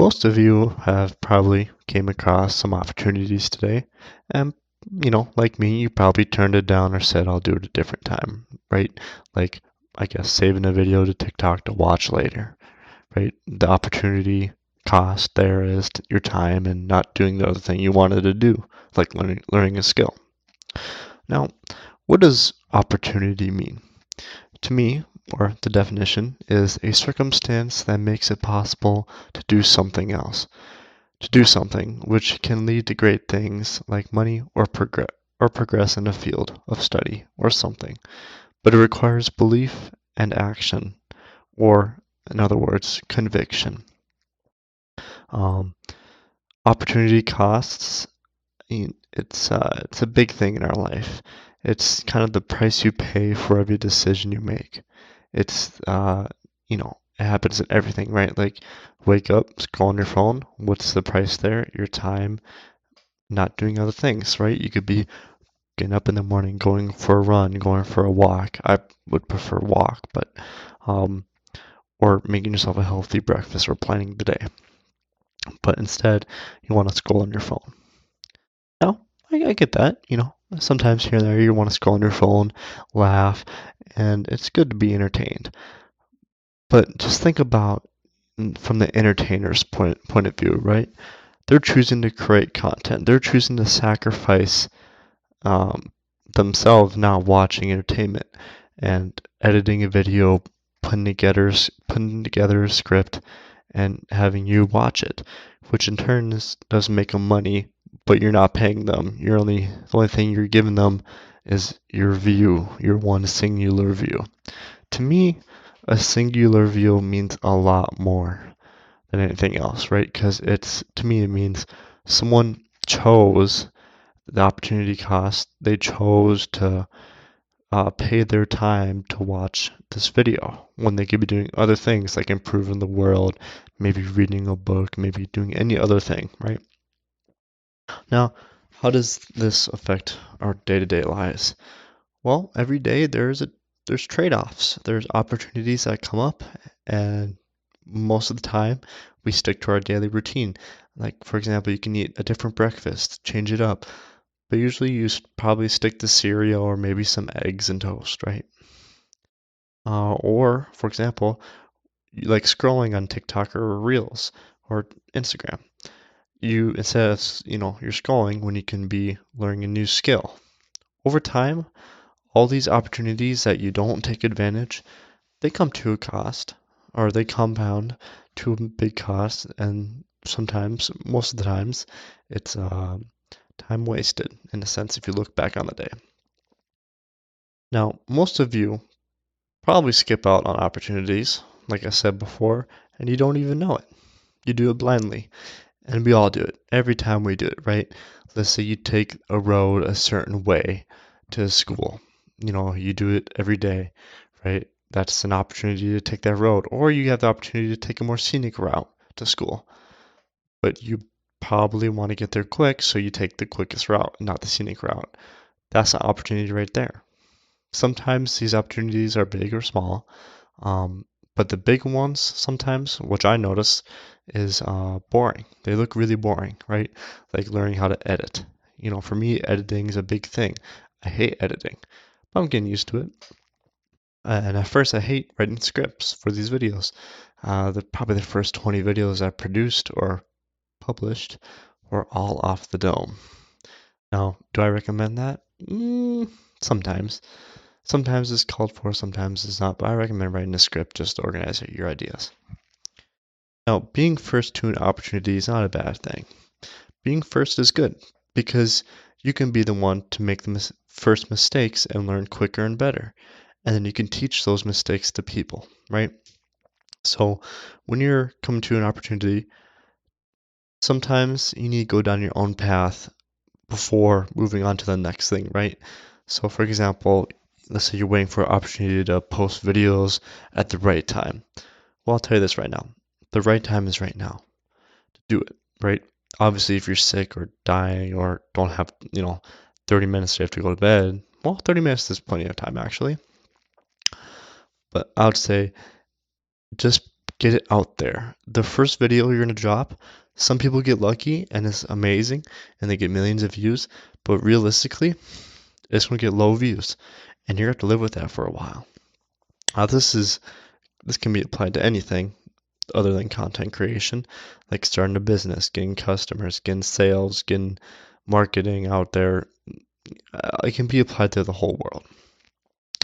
Most of you have probably came across some opportunities today, and like me, you probably turned it down or said I'll do it a different time, right? Like, I guess saving a video to TikTok to watch later, right? The opportunity cost there is your time and not doing the other thing you wanted to do, like learning a skill. Now, what does opportunity mean? To me, or the definition, is a circumstance that makes it possible to do something else, to do something which can lead to great things like money or progress in a field of study or something. But it requires belief and action, or in other words, conviction. Um, Opportunity costs, it's a big thing in our life. It's kind of the price you pay for every decision you make. It's it happens in everything, right? Like wake up, scroll on your phone. What's the price there? Your time, not doing other things, right? You could be getting up in the morning, going for a run, going for a walk. I would prefer walk, but um, or making yourself a healthy breakfast or planning the day. But instead, you want to scroll on your phone. Now, I get that, sometimes here and there you want to scroll on your phone, laugh, and it's good to be entertained. But just think about from the entertainer's point of view, right? They're choosing to create content. They're choosing to sacrifice um, themselves now watching entertainment and editing a video, putting together a script, and having you watch it, which in turn does make them money, but you're not paying them. The only thing you're giving them is your view, your one singular view. To me, a singular view means a lot more than anything else, right? Because to me, it means someone chose the opportunity cost. They chose to pay their time to watch this video when they could be doing other things like improving the world, maybe reading a book, maybe doing any other thing, right? Now, how does this affect our day-to-day lives? Well, every day there's trade-offs. There's opportunities that come up, and most of the time we stick to our daily routine. Like, for example, you can eat a different breakfast, change it up, but usually you probably stick to cereal or maybe some eggs and toast, right? Or, for example, you like scrolling on TikTok or Reels or Instagram. You instead of you're scrolling when you can be learning a new skill. Over time, all these opportunities that you don't take advantage, they come to a cost, or they compound to a big cost, and sometimes, most of the times, it's time wasted in a sense if you look back on the day. Now, most of you probably skip out on opportunities, like I said before, and you don't even know it. You do it blindly, and we all do it every time we do it, right? Let's say you take a road a certain way to school. You do it every day, right? That's an opportunity to take that road, or you have the opportunity to take a more scenic route to school. But you probably want to get there quick, so you take the quickest route, not the scenic route. That's an opportunity right there. Sometimes these opportunities are big or small, um, but the big ones sometimes, which I notice, is boring. They look really boring, right? Like learning how to edit. For me, editing is a big thing. I hate editing, but I'm getting used to it. And at first, I hate writing scripts for these videos. Probably the first 20 videos I produced or published were all off the dome. Now, do I recommend that? Sometimes. Sometimes it's called for, sometimes it's not, but I recommend writing a script just to organize your ideas. Now, being first to an opportunity is not a bad thing. Being first is good because you can be the one to make the first mistakes and learn quicker and better. And then you can teach those mistakes to people, right? So when you're coming to an opportunity, sometimes you need to go down your own path before moving on to the next thing, right? So for example, let's say you're waiting for an opportunity to post videos at the right time. Well, I'll tell you this right now. The right time is right now to do it, right? Obviously, if you're sick or dying or don't have, 30 minutes you have to go to bed, well, 30 minutes is plenty of time actually. But I would say just Get it out there. The first video you're gonna drop, some people get lucky and it's amazing and they get millions of views, but realistically, it's gonna get low views and you're gonna have to live with that for a while. This can be applied to anything other than content creation, like starting a business, getting customers, getting sales, getting marketing out there. It can be applied to the whole world.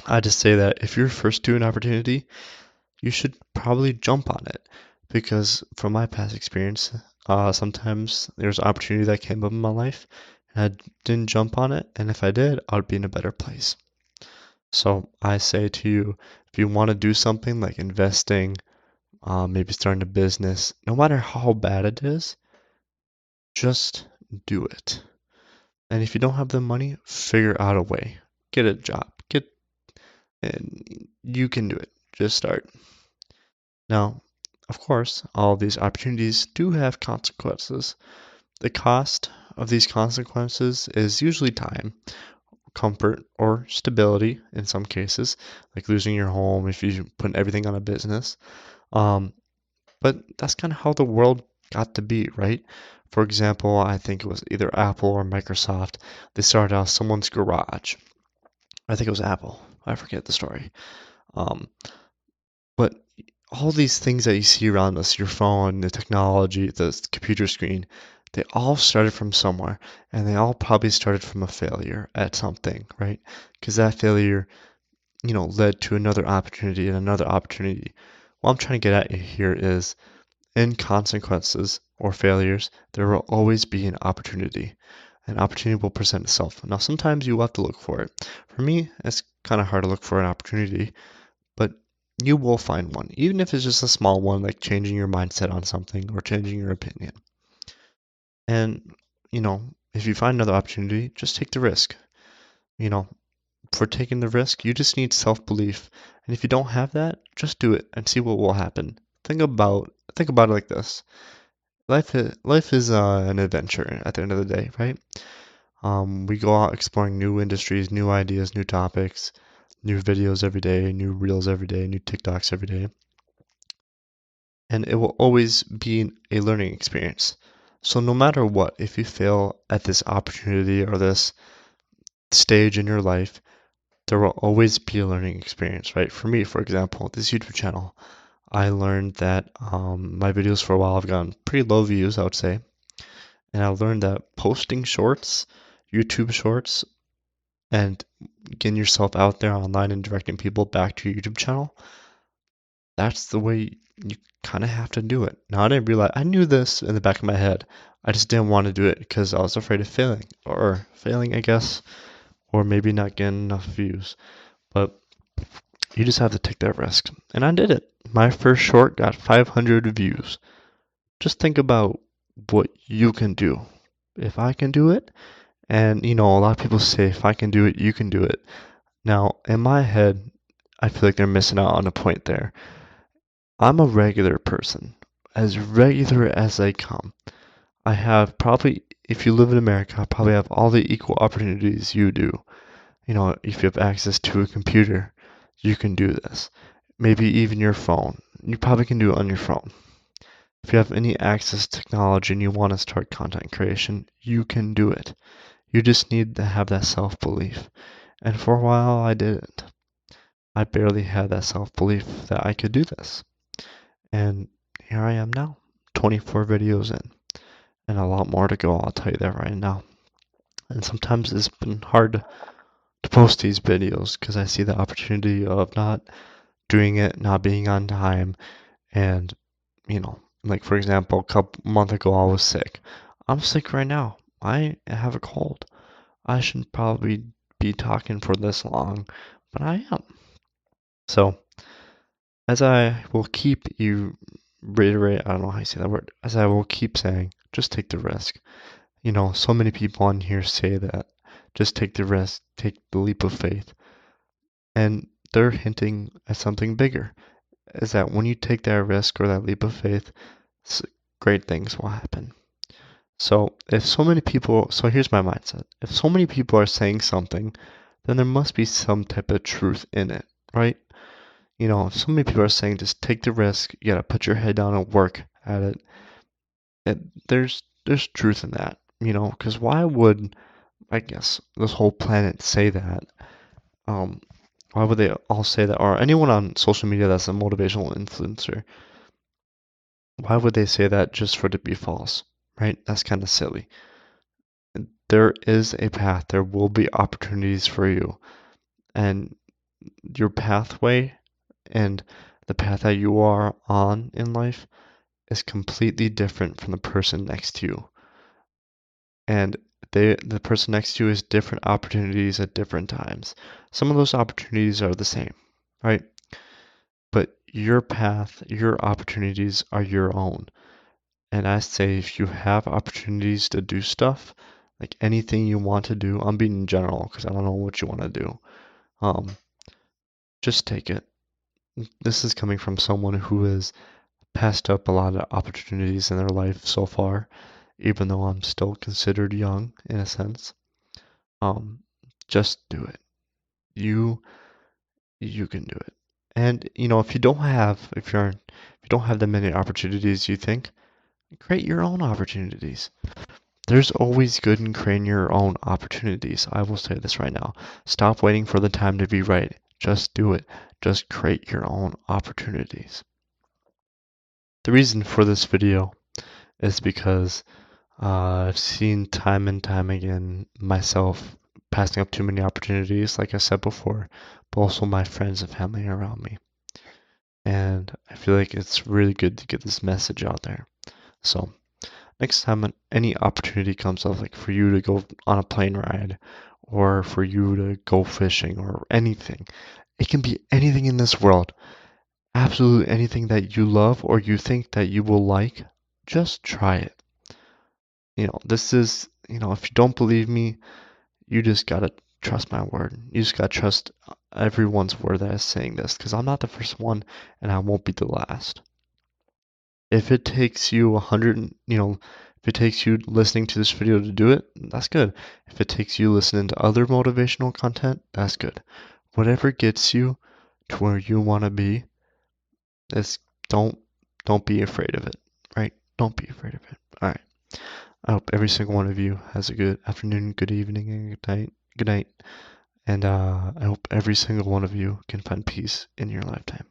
I just say that if you're first to an opportunity, you should probably jump on it because from my past experience, sometimes there's an opportunity that came up in my life and I didn't jump on it, and if I did, I'd be in a better place. So I say to you, if you want to do something like investing, maybe starting a business, no matter how bad it is, just do it. And if you don't have the money, figure out a way. Get a job. And you can do it. Just start. Now, of course, all of these opportunities do have consequences. The cost of these consequences is usually time, comfort, or stability in some cases, like losing your home if you put everything on a business. But that's kind of how the world got to be, right? For example, I think it was either Apple or Microsoft. They started out someone's garage. I think it was Apple. I forget the story. But all these things that you see around us, your phone, the technology, the computer screen, they all started from somewhere, and they all probably started from a failure at something, right? Because that failure, led to another opportunity and another opportunity. What I'm trying to get at here is in consequences or failures, there will always be an opportunity. An opportunity will present itself. Now, sometimes you will have to look for it. For me, it's kind of hard to look for an opportunity, but you will find one, even if it's just a small one, like changing your mindset on something or changing your opinion. And, if you find another opportunity, just take the risk. For taking the risk, you just need self-belief. And if you don't have that, just do it and see what will happen. Think about it like this. Life is an adventure at the end of the day, right? We go out exploring new industries, new ideas, new topics, new videos every day, new reels every day, new TikToks every day. And it will always be a learning experience. So no matter what, if you fail at this opportunity or this stage in your life, there will always be a learning experience, right? For me, for example, this YouTube channel, I learned that my videos for a while have gotten pretty low views, I would say. And I learned that posting shorts, YouTube shorts, and getting yourself out there online and directing people back to your YouTube channel, that's the way you kind of have to do it. Now, I didn't realize, I knew this in the back of my head. I just didn't want to do it because I was afraid of failing, I guess, or maybe not getting enough views. But you just have to take that risk. And I did it. My first short got 500 views. Just think about what you can do. If I can do it, and a lot of people say, if I can do it, you can do it. Now, in my head, I feel like they're missing out on a point there. I'm a regular person, as regular as I come. I have probably, if you live in America, I probably have all the equal opportunities you do. If you have access to a computer, you can do this. Maybe even your phone. You probably can do it on your phone. If you have any access to technology and you want to start content creation, you can do it. You just need to have that self-belief. And for a while, I didn't. I barely had that self-belief that I could do this. And here I am now, 24 videos in, and a lot more to go, I'll tell you that right now. And sometimes it's been hard to post these videos because I see the opportunity of not doing it, not being on time, and, like for example, a month ago I was sick. I'm sick right now. I have a cold. I shouldn't probably be talking for this long, but I am. So, as I will keep you reiterate, I don't know how you say that word, as I will keep saying, just take the risk. So many people on here say that just take the risk, take the leap of faith. And they're hinting at something bigger, is that when you take that risk or that leap of faith, great things will happen. So here's my mindset. If so many people are saying something, then there must be some type of truth in it, right? So many people are saying just take the risk. You gotta put your head down and work at it. There's truth in that, because why would, I guess, this whole planet say that? Um, why would they all say that? Or anyone on social media that's a motivational influencer, why would they say that just for it to be false, right? That's kind of silly. There is a path. There will be opportunities for you, and your pathway and the path that you are on in life is completely different from the person next to you. And the person next to you has different opportunities at different times. Some of those opportunities are the same, right? But your path, your opportunities are your own. And I say if you have opportunities to do stuff, like anything you want to do, I'm being general because I don't know what you want to do. Um, just take it. This is coming from someone who has passed up a lot of opportunities in their life so far, even though I'm still considered young in a sense. Um, just do it. You you can do it. And if you don't have that many opportunities you think, create your own opportunities. There's always good in creating your own opportunities. I will say this right now. Stop waiting for the time to be right. Just do it. Just create your own opportunities. The reason for this video is because I've seen time and time again myself passing up too many opportunities, like I said before, but also my friends and family around me. And I feel like it's really good to get this message out there. So, next time any opportunity comes up, like for you to go on a plane ride, or for you to go fishing, or anything, it can be anything in this world. Absolutely anything that you love or you think that you will like, just try it. If you don't believe me, you just gotta trust my word. You just gotta trust everyone's word that is saying this, because I'm not the first one and I won't be the last. If it takes you if it takes you listening to this video to do it, that's good. If it takes you listening to other motivational content, that's good. Whatever gets you to where you want to be, is don't don't be afraid of it, right? Don't be afraid of it. All right. I hope every single one of you has a good afternoon, good evening, and good night. Good night. And I hope every single one of you can find peace in your lifetime.